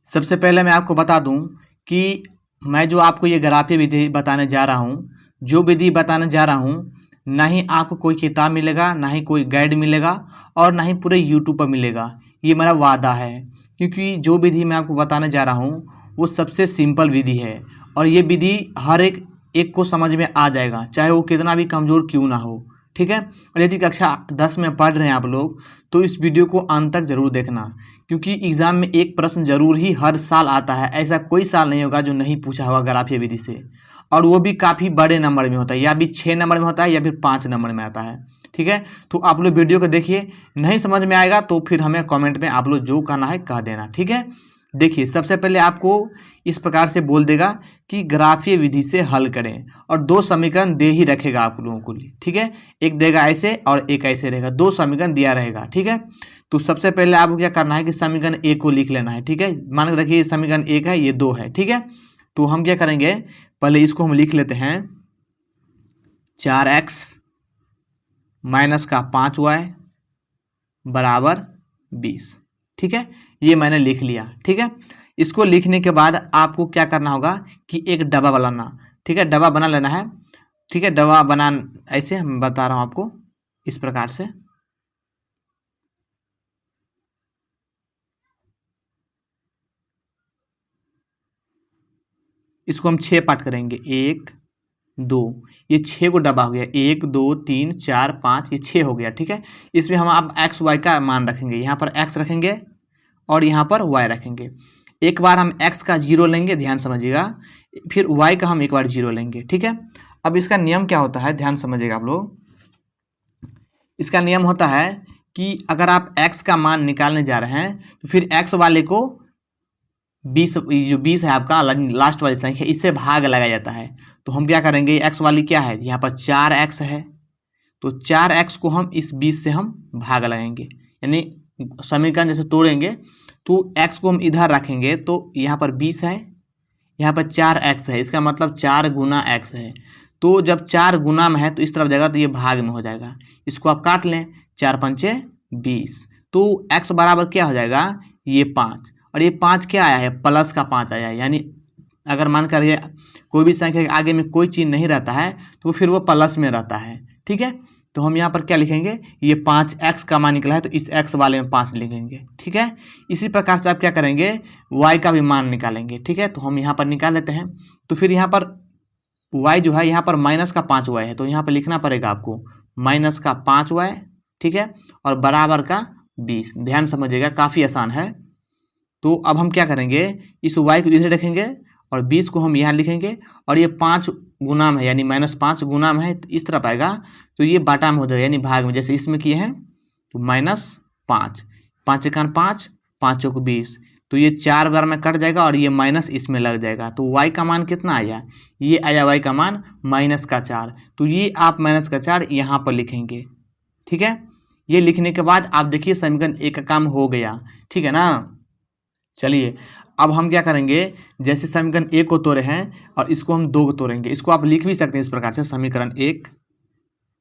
सबसे पहले मैं आपको बता दूं कि मैं जो आपको ये ग्राफीय विधि बताने जा रहा हूँ, जो विधि बताने जा रहा हूँ, ना ही आपको कोई किताब मिलेगा, ना ही कोई गाइड मिलेगा और ना ही पूरे यूट्यूब पर मिलेगा। ये मेरा वादा है, क्योंकि जो विधि मैं आपको बताने जा रहा हूँ वो सबसे सिंपल विधि है और ये विधि हर एक को समझ में आ जाएगा, चाहे वो कितना भी कमज़ोर क्यों ना हो। ठीक है। और यदि कक्षा 10 में पढ़ रहे हैं आप लोग तो इस वीडियो को अंत तक जरूर देखना, क्योंकि एग्जाम में एक प्रश्न जरूर ही हर साल आता है। ऐसा कोई साल नहीं होगा जो नहीं पूछा होगा ग्राफीय विधि से, और वो भी काफ़ी बड़े नंबर में होता है, या भी 6 नंबर में होता है या फिर 5 नंबर में आता है। ठीक है। तो आप लोग वीडियो को देखिए, नहीं समझ में आएगा तो फिर हमें कमेंट में आप लोग जो कहना है कह देना। ठीक है। देखिए, सबसे पहले आपको इस प्रकार से बोल देगा कि ग्राफीय विधि से हल करें, और 2 समीकरण दे ही रखेगा आप लोगों को लिए। ठीक है। एक देगा ऐसे और एक ऐसे रहेगा, 2 समीकरण दिया रहेगा। ठीक है। तो सबसे पहले आपको क्या करना है कि समीकरण 1 को लिख लेना है। ठीक है। मान के रखिए समीकरण 1 है, ये 2 है। ठीक है। तो हम क्या करेंगे, पहले इसको हम लिख लेते हैं 4x माइनस का 5y बराबर 20। ठीक है। ये मैंने लिख लिया। ठीक है। इसको लिखने के बाद आपको क्या करना होगा कि एक डब्बा बनाना। ठीक है। डब्बा बना लेना है। ठीक है। डब्बा बना ऐसे हम बता रहा हूँ आपको, इस प्रकार से। इसको हम 6 पार्ट करेंगे, 1 2, ये 6 को डब्बा हो गया, 1 2 3 4 5, ये 6 हो गया। ठीक है। इसमें हम अब एक्स वाई का मान रखेंगे, यहाँ पर एक्स रखेंगे और यहाँ पर वाई रखेंगे। एक बार हम एक्स का 0 लेंगे, ध्यान समझिएगा, फिर वाई का हम एक बार 0 लेंगे। ठीक है। अब इसका नियम क्या होता है, ध्यान समझिएगा आप लोग। इसका नियम होता है कि अगर आप एक्स का मान निकालने जा रहे हैं तो फिर एक्स वाले को 20, जो 20 है आपका लास्ट वाली संख्या, इससे भाग लगाया जाता है। तो हम क्या करेंगे, एक्स वाली क्या है, यहाँ पर 4x है, तो 4x को हम इस 20 से हम भाग लगाएंगे, यानी समीकरण जैसे तोड़ेंगे तो x को हम इधर रखेंगे, तो यहाँ पर 20 है, यहाँ पर 4x है, इसका मतलब 4 गुना x है। तो जब 4 गुना में है तो इस तरफ जाएगा तो ये भाग में हो जाएगा। इसको आप काट लें, 4 पंचे 20, तो x बराबर क्या हो जाएगा, ये 5, और ये 5 क्या आया है, प्लस का 5 आया है। यानी अगर मान कर कोई भी संख्या के आगे में कोई चीज़ नहीं रहता है तो फिर वो प्लस में रहता है। ठीक है। तो हम यहाँ पर क्या लिखेंगे, ये 5x का मान निकला है तो इस x वाले में 5 लिखेंगे। ठीक है। इसी प्रकार से आप क्या करेंगे, y का भी मान निकालेंगे। ठीक है। तो हम यहाँ पर निकाल लेते हैं। तो फिर यहाँ पर y जो है, यहाँ पर माइनस का 5y है, तो यहाँ पर लिखना पड़ेगा आपको माइनस का 5y। ठीक है। और बराबर का 20। ध्यान समझिएगा, काफ़ी आसान है। तो अब हम क्या करेंगे, इस y को इधर रखेंगे और 20 को हम यहाँ लिखेंगे, और ये 5 गुना में है, यानी -5 गुना में है, तो इस तरफ आएगा तो ये बाटा में हो जाएगा, यानी भाग में, जैसे इसमें किए हैं। तो -5, 5 एकान 5, 5 चौक 20, तो ये 4 बार में कट जाएगा और ये माइनस इसमें लग जाएगा। तो y का मान कितना आया, ये आया y का मान -4। तो ये आप -4 यहाँ पर लिखेंगे। ठीक है। ये लिखने के बाद आप देखिए समीकरण 1 का काम हो गया। ठीक है ना। चलिए अब हम क्या करेंगे, जैसे समीकरण 1 को तोड़े हैं और इसको हम 2 को तोड़ेंगे। इसको आप लिख भी सकते हैं इस प्रकार से, समीकरण 1।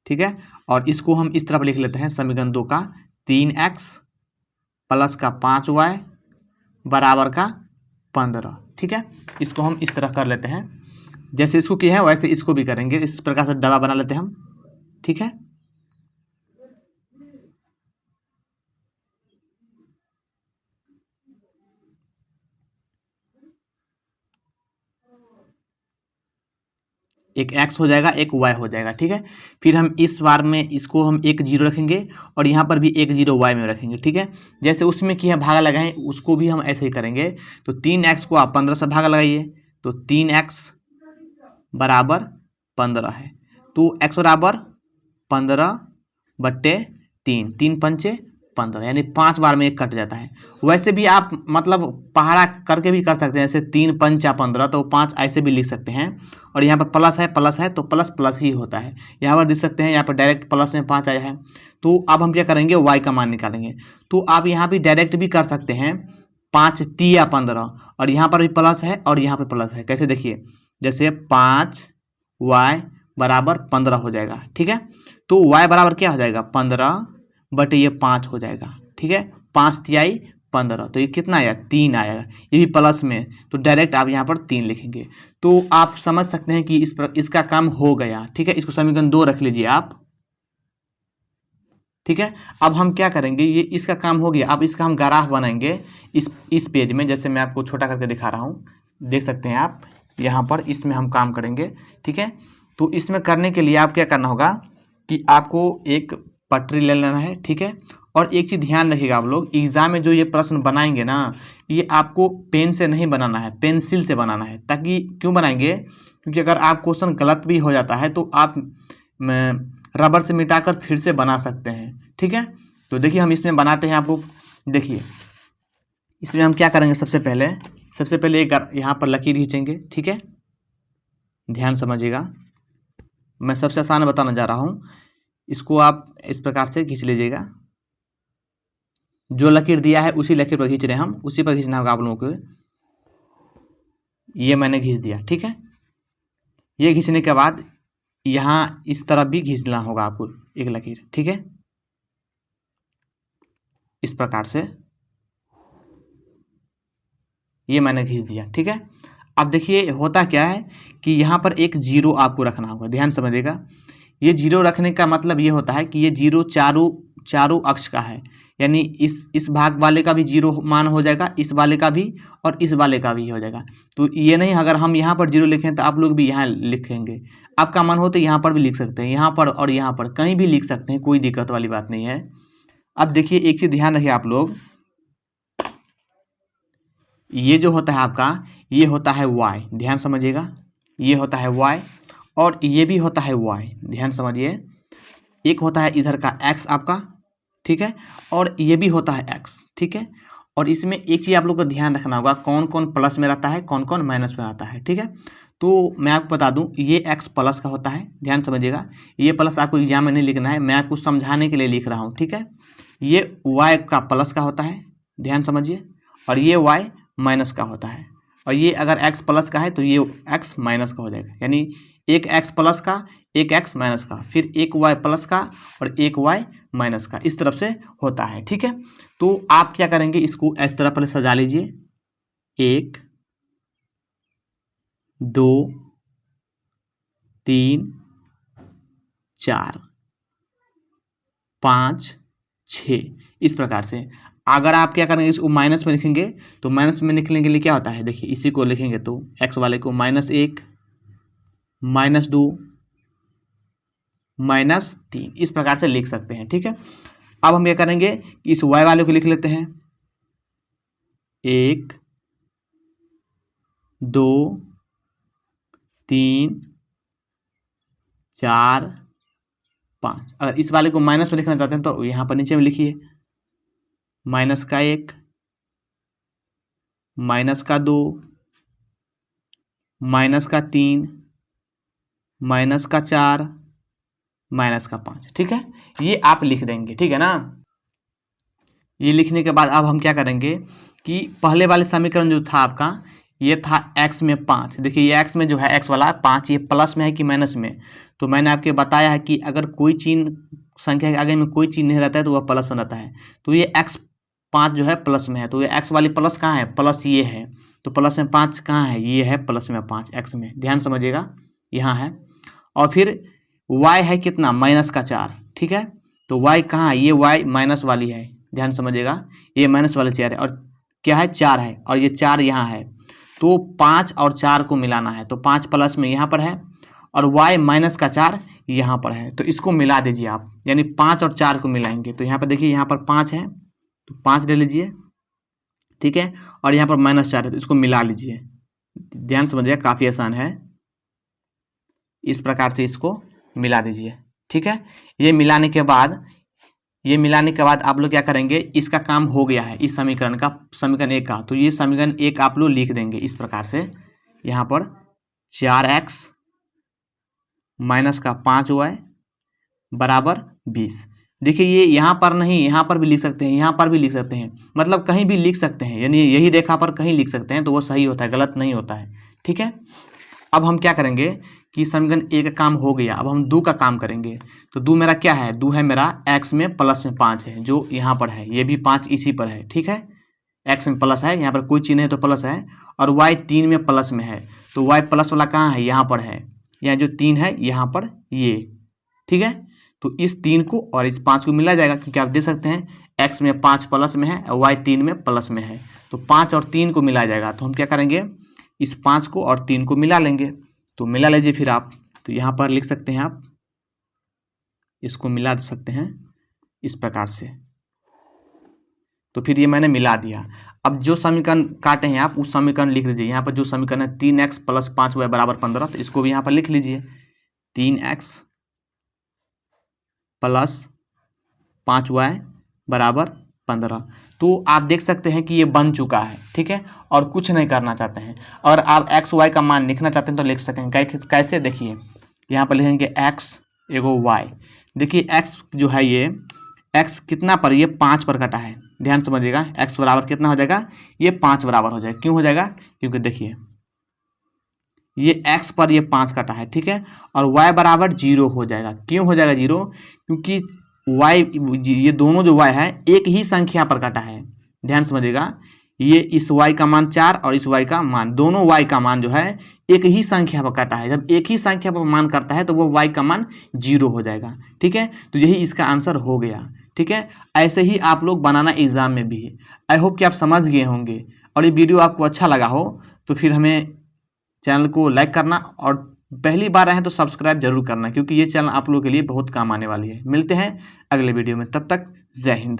ठीक है। और इसको हम इस तरफ लिख लेते हैं, समीकरण 2 का 3x प्लस का 5y बराबर का 15। ठीक है। इसको हम इस तरह कर लेते हैं, जैसे इसको किए हैं वैसे इसको भी करेंगे। इस प्रकार से डब्बा बना लेते हैं हम। ठीक है। एक x हो जाएगा, एक y हो जाएगा। ठीक है। फिर हम इस बार में इसको हम एक 0 रखेंगे और यहाँ पर भी एक 0 y में रखेंगे। ठीक है। जैसे उसमें किया भागा लगाएं, उसको भी हम ऐसे ही करेंगे। तो 3x को आप 15 से भागा लगाइए, तो 3x बराबर 15 है। तो x बराबर 15/3, 3 पंचे 15, यानी 5 बार में एक कट जाता है। वैसे भी आप मतलब पहाड़ा करके भी कर सकते हैं, जैसे 3 पंचा 15, तो 5 ऐसे भी लिख सकते हैं। और यहाँ पर प्लस है तो प्लस प्लस ही होता है। यहाँ पर देख सकते हैं, यहाँ पर डायरेक्ट प्लस में 5 आया है। तो अब हम क्या करेंगे, y का मान निकालेंगे। तो आप यहाँ भी डायरेक्ट भी कर सकते हैं, 5 तिया 15, और यहाँ पर भी प्लस है और यहाँ पर प्लस है। कैसे, देखिए, जैसे 5y बराबर 15 हो जाएगा। ठीक है। तो y बराबर क्या हो जाएगा, 15 बटे ये 5 हो जाएगा। ठीक है। 5 तिहाई 15, तो ये कितना आया 3 आएगा, ये भी प्लस में, तो डायरेक्ट आप यहाँ पर 3 लिखेंगे। तो आप समझ सकते हैं कि इसका काम हो गया। ठीक है, इसको समीकरण 2 रख लीजिए आप। ठीक है, अब हम क्या करेंगे, ये इसका काम हो गया। अब इसका हम ग्राफ बनाएंगे इस पेज में, जैसे मैं आपको छोटा करके दिखा रहा हूँ, देख सकते हैं आप यहाँ पर, इसमें हम काम करेंगे। ठीक है, तो इसमें करने के लिए आप क्या करना होगा कि आपको एक पटरी ले लेना है। ठीक है, और एक चीज़ ध्यान रखिएगा आप लोग, एग्जाम में जो ये प्रश्न बनाएंगे ना, ये आपको पेन से नहीं बनाना है, पेंसिल से बनाना है। ताकि क्यों बनाएंगे, क्योंकि अगर आप क्वेश्चन गलत भी हो जाता है तो आप रबर से मिटाकर फिर से बना सकते हैं। ठीक है, तो देखिए हम इसमें बनाते हैं। आपको देखिए इसमें हम क्या करेंगे, सबसे पहले एक यहाँ पर लकीर खींचेंगे। ठीक है, ध्यान समझिएगा, मैं सबसे आसान बताना जा रहा हूँ, इसको आप इस प्रकार से खींच लीजिएगा। जो लकीर दिया है उसी लकीर पर खींच रहे हैं हम, उसी पर खींचना होगा आप लोगों को। ये मैंने खींच दिया। ठीक है, ये खींचने के बाद यहाँ इस तरफ भी खींचना होगा आपको एक लकीर। ठीक है, इस प्रकार से ये मैंने खींच दिया। ठीक है, अब देखिए होता क्या है कि यहाँ पर एक जीरो आपको रखना होगा, ध्यान समझिएगा। ये जीरो रखने का मतलब ये होता है कि ये जीरो चारों अक्ष का है, यानी इस भाग वाले का भी जीरो मान हो जाएगा, इस वाले का भी और इस वाले का भी हो जाएगा। तो ये नहीं, अगर हम यहाँ पर जीरो लिखें तो आप लोग भी यहाँ लिखेंगे, आपका मन हो तो यहाँ पर भी लिख सकते हैं, यहाँ पर और यहाँ पर कहीं भी लिख सकते हैं, कोई दिक्कत वाली बात नहीं है। अब देखिए एक चीज़ ध्यान रखिए आप लोग, ये जो होता है आपका, ये होता है y, ध्यान समझिएगा, ये होता है y और ये भी होता है y, ध्यान समझिए। एक होता है इधर का x आपका, ठीक है, और ये भी होता है x। ठीक है, और इसमें एक चीज़ आप लोग को ध्यान रखना होगा, कौन कौन प्लस में रहता है, कौन कौन माइनस में रहता है। ठीक है, तो मैं आपको बता दूं, ये x प्लस का होता है, ध्यान समझिएगा। ये प्लस आपको एग्जाम में नहीं लिखना है, मैं आपको समझाने के लिए लिख रहा हूँ। ठीक है, ये y का प्लस का होता है, ध्यान समझिए, और ये y माइनस का होता है, और ये अगर x प्लस का है तो ये x माइनस का हो जाएगा, यानी एक x प्लस का, एक x माइनस का, फिर एक y प्लस का और एक y माइनस का, इस तरफ से होता है। ठीक है, तो आप क्या करेंगे, इसको इस तरह पहले सजा लीजिए, 1 2 3 4 5 6, इस प्रकार से। अगर आप क्या करेंगे, इसको माइनस में लिखेंगे तो माइनस में लिखने के लिए क्या होता है, देखिए इसी को लिखेंगे तो x वाले को -1 -2 -3, इस प्रकार से लिख सकते हैं। ठीक है, अब हम क्या करेंगे, इस y वाले को लिख लेते हैं, 1 2 3 4 5। अगर इस वाले को माइनस में लिखना चाहते हैं तो यहाँ पर नीचे में लिखिए, -1 -2 -3 -4 -5। ठीक है, ये आप लिख देंगे। ठीक है ना, ये लिखने के बाद अब हम क्या करेंगे कि पहले वाले समीकरण जो था आपका, ये था x में 5। देखिए ये x में जो है, x वाला 5, ये प्लस में है कि माइनस में, तो मैंने आपके बताया है कि अगर कोई चिन्ह, संख्या के आगे में कोई चिन्ह नहीं रहता है तो वह प्लस में रहता है। तो ये x5 जो है प्लस में है, तो ये x वाली प्लस कहाँ है, प्लस ये है, तो प्लस में 5 कहाँ है, ये है प्लस में 5 x में, ध्यान समझिएगा, यहाँ है। और फिर y है कितना, -4। ठीक है, तो y कहाँ है, ये y माइनस वाली है, ध्यान समझिएगा, ये माइनस वाले 4 है, और क्या है 4 है, और ये 4 यहाँ है, तो 5 और 4 को मिलाना है, तो 5 प्लस में यहाँ पर है और y -4 यहाँ पर है, तो इसको मिला दीजिए आप, यानी 5 और 4 को मिलाएंगे तो यहाँ पर देखिए, यहाँ पर 5 है तो 5 ले लीजिए। ठीक है, और यहाँ पर -4 है तो इसको मिला लीजिए, ध्यान समझिएगा, काफ़ी आसान है, इस प्रकार से इसको मिला दीजिए। ठीक है, ये मिलाने के बाद आप लोग क्या करेंगे, इसका काम हो गया है, इस समीकरण का, समीकरण 1 का, तो ये समीकरण 1 आप लोग लिख देंगे इस प्रकार से, यहाँ पर 4x -5y बराबर 20। देखिए ये यहाँ पर नहीं, यहाँ पर भी लिख सकते हैं, यहाँ पर भी लिख सकते हैं, मतलब कहीं भी लिख सकते हैं, यानी यही रेखा पर कहीं लिख सकते हैं तो वो सही होता है, गलत नहीं होता है। ठीक है, अब हम क्या करेंगे कि समीकरण 1 का काम हो गया, अब हम 2 का काम करेंगे। तो 2 मेरा क्या है, 2 है मेरा x में प्लस में 5 है, जो यहाँ पर है, ये भी 5 इसी पर है। ठीक है, एक्स में प्लस है, यहाँ पर कोई चिन्ह है तो प्लस है, और वाई 3 में प्लस में है, तो वाई प्लस वाला कहाँ है, यहाँ पर है, यहाँ जो 3 है यहाँ पर ये, ठीक है। तो इस 3 को और इस 5 को मिला जाएगा, क्योंकि आप देख सकते हैं एक्स में 5 प्लस में है और वाई 3 में प्लस में है, तो 5 और 3 को मिला जाएगा। तो हम क्या करेंगे, इस 5 को और 3 को मिला लेंगे। तो मिला लीजिए फिर आप, तो यहाँ पर लिख सकते हैं आप, इसको मिला सकते हैं इस प्रकार से। तो फिर ये मैंने मिला दिया। अब जो समीकरण काटे हैं आप उस समीकरण लिख लीजिए। यहाँ पर जो समीकरण है 3x + 5y = 15, तो इसको भी यहाँ पर लिख लीजिए 3x + 5y = 15। तो आप देख सकते हैं कि ये बन चुका है, ठीक है, और कुछ नहीं करना चाहते हैं। और आप x y का मान लिखना चाहते हैं तो लिख सकेंगे। कैसे, देखिए यहाँ पर लिखेंगे x एगो y। देखिए x जो है ये x कितना पर, ये 5 पर कटा है, ध्यान समझिएगा। x बराबर कितना हो जाएगा, ये 5 बराबर हो जाएगा। क्यों हो जाएगा, क्योंकि देखिए ये x पर ये 5 कटा है, ठीक है, और y बराबर 0 हो जाएगा। क्यों हो जाएगा 0, क्योंकि y, ये दोनों जो y है एक ही संख्या पर कटा है, ध्यान समझिएगा। ये इस y का मान 4 और इस y का मान, दोनों y का मान जो है एक ही संख्या पर कटा है। जब एक ही संख्या पर मान करता है तो वो y का मान 0 हो जाएगा, ठीक है। तो यही इसका आंसर हो गया, ठीक है। ऐसे ही आप लोग बनाना एग्जाम में भी है। आई होप कि आप समझ गए होंगे, और ये वीडियो आपको अच्छा लगा हो तो फिर हमें चैनल को लाइक करना, और पहली बार आए हैं तो सब्सक्राइब जरूर करना, क्योंकि ये चैनल आप लोगों के लिए बहुत काम आने वाली है। मिलते हैं अगले वीडियो में, तब तक जय हिंद।